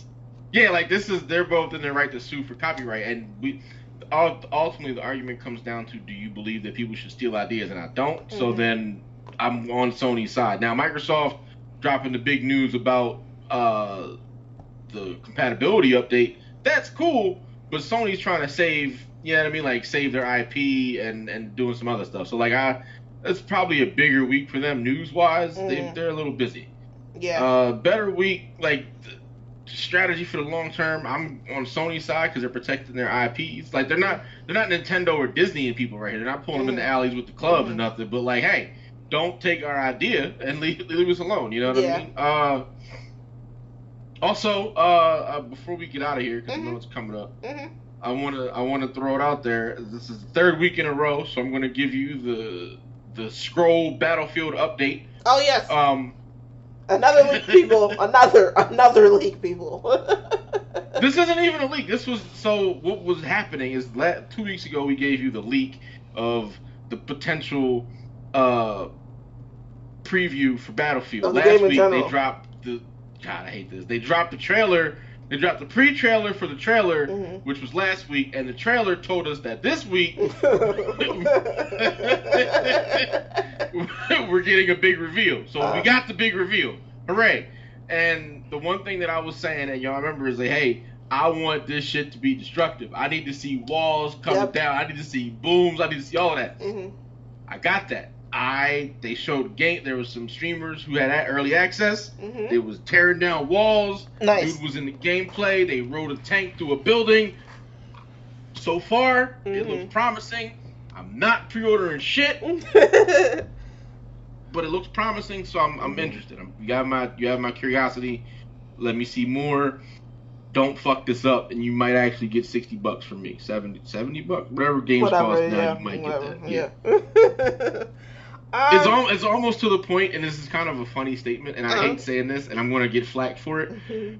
Yeah, like this is they're both in their right to sue for copyright, and ultimately the argument comes down to do you believe that people should steal ideas, and I don't. So Mhm. then I'm on Sony's side now. Microsoft dropping the big news about the compatibility update. That's cool, but Sony's trying to save, you know what I mean, like save their IP and doing some other stuff. So like that's probably a bigger week for them news wise. Mhm. They're a little busy. Yeah. Better week like strategy for the long term. I'm on Sony's side because they're protecting their IPs. Like Mhm. they're not Nintendo or Disney and people right here. They're not pulling them in the Mhm. alleys with the clubs or Mhm. nothing. But like, hey, don't take our idea and leave us alone. You know what I Yeah. mean? Also, before we get out of here, because I know Mhm. it's coming up, Mhm. I wanna throw it out there. This is the third week in a row, so I'm gonna give you the scroll Battlefield update. Oh yes. Um, Another leak, people. Another leak, people. this isn't even a leak. This was so. What was happening is 2 weeks ago we gave you the leak of the potential uh preview for Battlefield. Of the game Last in week they general. dropped the God, I hate this. They dropped the trailer. They dropped the pre-trailer for the trailer, Mhm. which was last week, and the trailer told us that this week we're getting a big reveal. So we got the big reveal. Hooray. And the one thing that I was saying, and y'all remember, is like, hey, I want this shit to be destructive. I need to see walls coming Yep. down. I need to see booms. I need to see all of that. Mhm. I got that. They showed game. There was some streamers who had early access. Mhm. They was tearing down walls. Dude Nice. was in the gameplay. They rode a tank through a building. So far, it looks Mhm. promising. I'm not pre-ordering shit, Mhm. but it looks promising. So I'm interested. You have my curiosity. Let me see more. Don't fuck this up, and you might actually get $60 from me. 70 bucks, whatever games Whatever. cost now. Yeah. You might get Whatever. that. Yeah. Yeah. um. It's almost to the point, and this is kind of a funny statement, and I Uh. hate saying this, and I'm going to get flack for it. Mhm.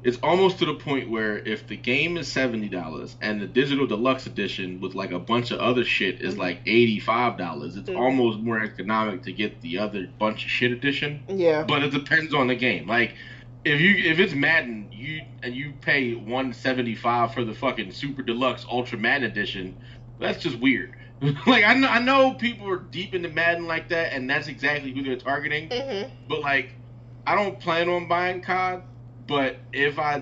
It's almost to the point where if the game is $70 and the digital deluxe edition with like a bunch of other shit is Mhm. like $85, it's Mhm. almost more economic to get the other bunch of shit edition. Yeah. But it depends on the game. Like if it's Madden, you pay $175 for the fucking super deluxe Ultra Madden edition, that's just weird. Like I know people are deep into Madden like that, and that's exactly who they're targeting. Mhm. But like, I don't plan on buying COD. But if I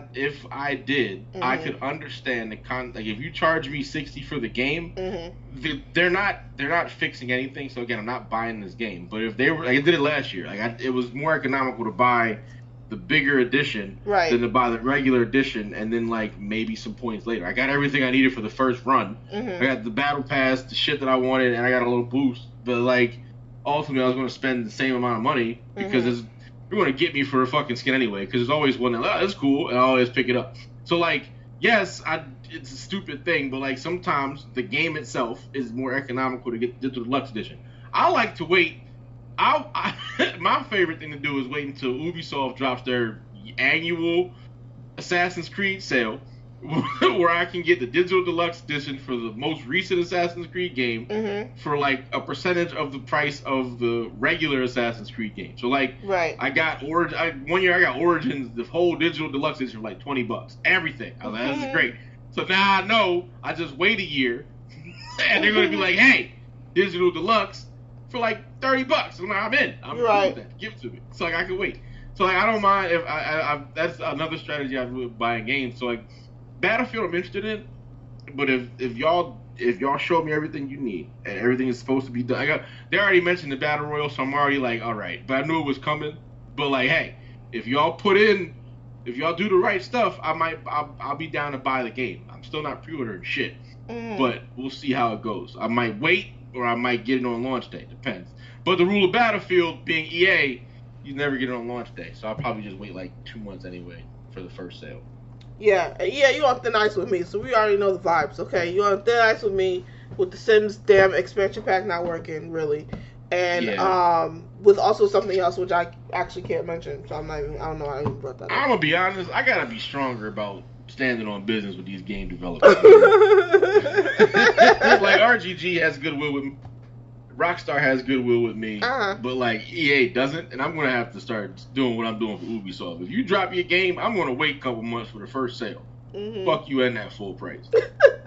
did, I Mhm. could understand like if you charge me 60 for the game, Mhm. they're not fixing anything. So again, I'm not buying this game. But if they were, like I did it last year, it was more economical to buy the bigger edition than Right. to buy the regular edition, and then like maybe some points later. I got everything I needed for the first run. I Mhm. got the battle pass, the shit that I wanted, and I got a little boost. But like ultimately, I was going to spend the same amount of money because Mhm. you're going to get me for a fucking skin anyway. Because there's always one that that's cool, and I always pick it up. So like, yes, it's a stupid thing, but like sometimes the game itself is more economical to get the deluxe edition. I like to wait. My favorite thing to do is wait until Ubisoft drops their annual Assassin's Creed sale, where I can get the digital deluxe edition for the most recent Assassin's Creed game Mhm. for like a percentage of the price of the regular Assassin's Creed game. So like, Right. I got one year I got Origins, the whole digital deluxe edition for like $20, everything. I was like, this is Mhm. great. So now I know I just wait a year, and they're going to be like, hey, digital deluxe for like $30. So now I'm in. I'm cool with Right. that. Give it to me. So like I can wait. So like I don't mind if that's another strategy I do with buying games. So like Battlefield I'm interested in, but if y'all show me everything you need and everything is supposed to be done, they already mentioned the battle royal, so I'm already like, all right. But I knew it was coming. But like, hey, if y'all put in, if y'all do the right stuff, I'll be down to buy the game. I'm still not pre-ordering shit, Mhm. but we'll see how it goes. I might wait or I might get it on launch day. Depends. But the rule of Battlefield being EA, you never get it on launch day, so I'll probably just wait like 2 months anyway for the first sale. Yeah, yeah, you on thin ice with me, so we already know the vibes. Okay, you on thin ice with me with the Sims damn expansion pack not working really, and Yeah, with also something else which I actually can't mention, so I'm not even I don't know why I even brought that I'm up. gonna be honest. I gotta be stronger about standing on business with these game developers, man. Like RGG has goodwill with me, Rockstar has goodwill with me, uh-huh. but like EA doesn't, and I'm gonna have to start doing what I'm doing for Ubisoft. If you drop your game, I'm gonna wait a couple months for the first sale. Mhm. Fuck you and that full price,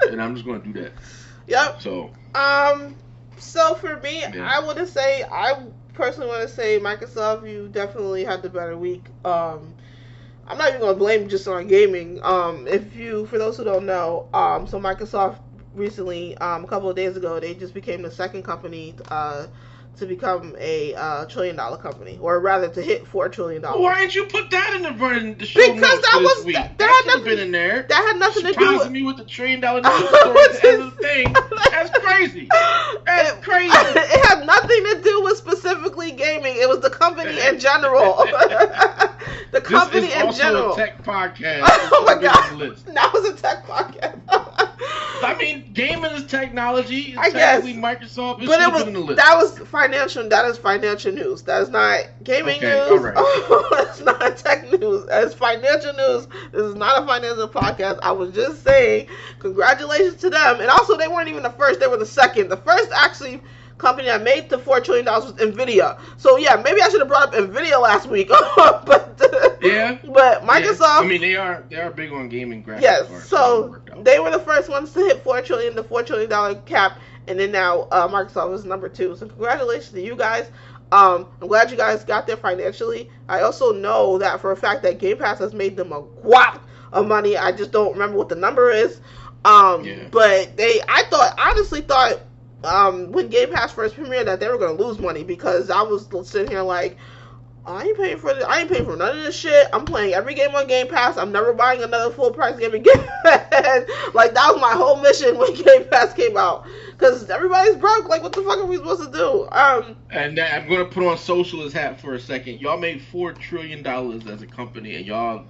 and I'm just gonna do that. Yep. So Um. So for me, yeah, I personally want to say Microsoft, you definitely had the better week. I'm not even gonna blame just on gaming. If you, for those who don't know, so Microsoft recently, a couple of days ago, they just became the second company to become a $1 trillion company, or rather to hit well, why $4 trillion. didn't you put that in the show Because notes for that this was week? that That had should have been nothing in there. that had nothing to do Surprising with. me with the $1 trillion news story at Which the end is of the thing. That's crazy. That's it, crazy. it had nothing to do with specifically gaming. It was the company in general. The This is company in also a general. tech podcast. It Oh should my have been on the god, list. that was a tech podcast. I mean, gaming is technology. I Technically, guess, Microsoft. It but should it have was been on the list. that was financial. That is financial news. That is not gaming Okay, all news. right. Oh, it's not tech news. It's financial news. This is not a financial podcast. I was just saying, congratulations to them. And also, they weren't even the first. They were the second. The first actually company that made the $4 trillion was Nvidia. So yeah, maybe I should have brought up Nvidia last week. Yeah, but yeah. I Microsoft, mean, they are big on gaming graphics yes. cards, so that would So work out. they were the first ones to hit the $4 trillion cap, and then now Microsoft is number two. So congratulations to you guys. I'm glad you guys got there financially. I also know that for a fact that Game Pass has made them a whop of money. I just don't remember what the number is. Yeah. But honestly thought, when Game Pass first premiered that they were gonna lose money because I was sitting here like, I ain't paying for none of this shit. I'm playing every game on Game Pass. I'm never buying another full price game again. Like that was my whole mission when Game Pass came out. Cause everybody's broke. Like what the fuck are we supposed to do? And I'm gonna put on socialist hat for a second. Y'all made $4 trillion as a company, and y'all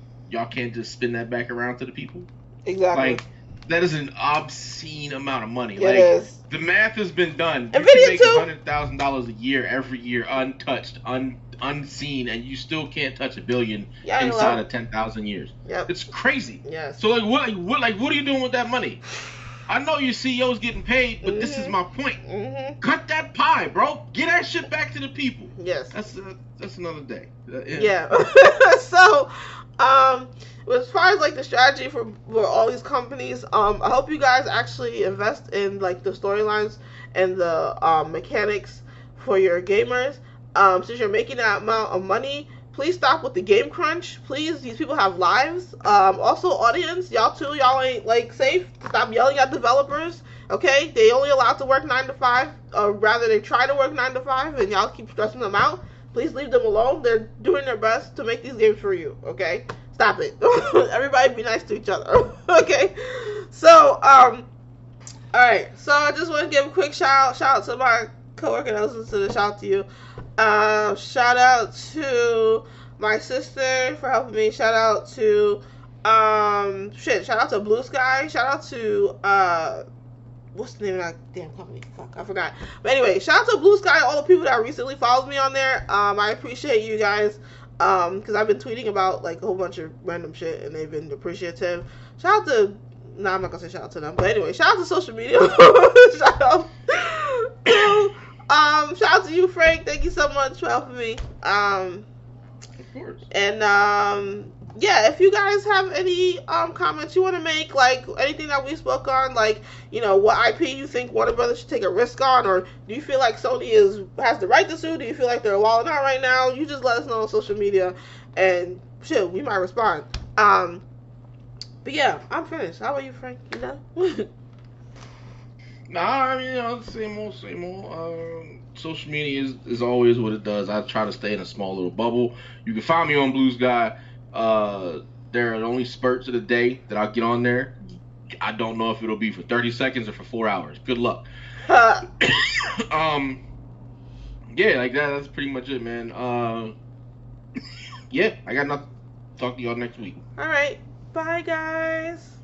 can't just spin that back around to the people. Exactly. Like that is an obscene amount of money. It Like is. the math has been done. You can Nvidia make too. $100,000 a year every year, untouched, unseen, and you still can't touch a billion Yeah, I inside know. of 10,000 years. Yep. It's crazy. Yes. So like what are you doing with that money? I know your CEO's getting paid, but this is my point. Cut that pie, bro. Get that shit back to the people. Yes. That's another day. Yeah. So, as far as like the strategy for all these companies, I hope you guys actually invest in like the storylines and the mechanics for your gamers. Since you're making that amount of money, please stop with the game crunch. Please, these people have lives. Also, audience, y'all too, y'all ain't like safe. Stop yelling at developers. Okay, they only allowed to work 9 to 5, or rather, they try to work 9 to 5, and y'all keep stressing them out. Please leave them alone. They're doing their best to make these games for you. Okay, stop it. Everybody, be nice to each other. Okay, so all right. So I just want to give a quick shout out to my coworker that listens to this. Shout out to you. Shout out to my sister for helping me. Shout out to shout out to Blue Sky. Shout out to what's the name of that damn company? Fuck, I forgot. But anyway, shout out to Blue Sky, all the people that recently followed me on there. I appreciate you guys. Because I've been tweeting about like a whole bunch of random shit and they've been appreciative. Shout out to I'm not gonna say shout out to them, but anyway, shout out to social media. Shout out. Shout out to you, Frank. Thank you so much for helping me. Of course. And yeah, if you guys have any comments you want to make, like anything that we spoke on, like what IP you think Warner Brothers should take a risk on, or do you feel like Sony has the right to sue? Do you feel like they're walling out right now? You just let us know on social media, and shit, we might respond. But yeah, I'm finished. How about you, Frank? You done? Nah, I mean, same old. Social media is always what it does. I try to stay in a small little bubble. You can find me on Blue Sky. There are only spurts of the day that I'll get on there. I don't know if it'll be for 30 seconds or for 4 hours. Good luck. Yeah, like that's pretty much it, man. Yeah, I got nothing. Talk to y'all next week. All right. Bye, guys.